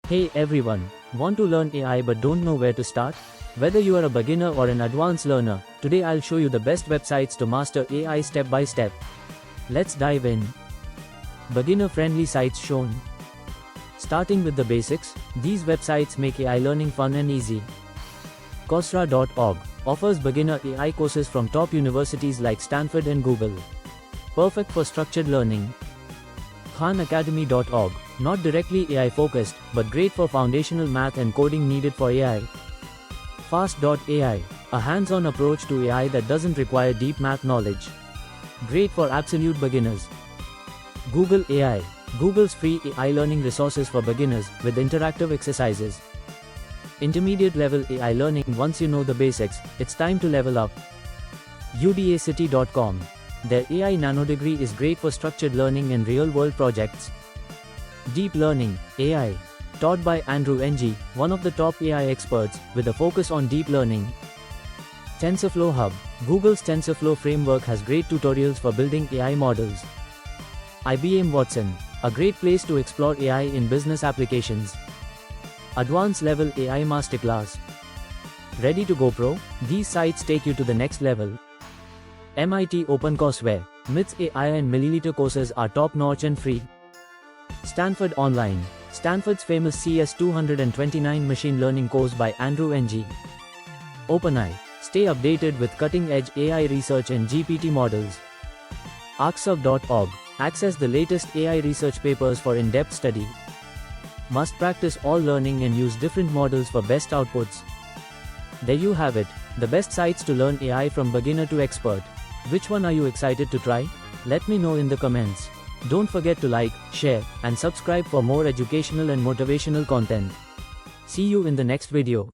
Hey everyone, want to learn AI but don't know where to start? Whether you are a beginner or an advanced learner, today I'll show you the best websites to master AI step by step. Let's dive in. Beginner-friendly sites shown. Starting with the basics, these websites make AI learning fun and easy. Coursera.org offers beginner AI courses from top universities like Stanford and Google. Perfect for structured learning. KhanAcademy.org, not directly AI focused, but great for foundational math and coding needed for AI. Fast.ai, a hands-on approach to AI that doesn't require deep math knowledge. Great for absolute beginners. Google AI, Google's free AI learning resources for beginners, with interactive exercises. Intermediate level AI learning. Once you know the basics, it's time to level up. Udacity.com, their AI nano degree is great for structured learning and real-world projects. Deep Learning AI, taught by Andrew Ng, one of the top AI experts, with a focus on deep learning. TensorFlow Hub, Google's TensorFlow framework has great tutorials for building AI models. IBM Watson, a great place to explore AI in business applications. Advanced Level AI Masterclass. Ready to go pro? These sites take you to the next level. MIT OpenCourseware, MIT's AI and Milliliter courses are top-notch and free. Stanford Online, Stanford's famous CS229 machine learning course by Andrew Ng. OpenAI, stay updated with cutting-edge AI research and GPT models. Arcsub.org, access the latest AI research papers for in-depth study. Must practice all learning and use different models for best outputs. There you have it, the best sites to learn AI from beginner to expert. Which one are you excited to try? Let me know in the comments. Don't forget to like, share, and subscribe for more educational and motivational content. See you in the next video.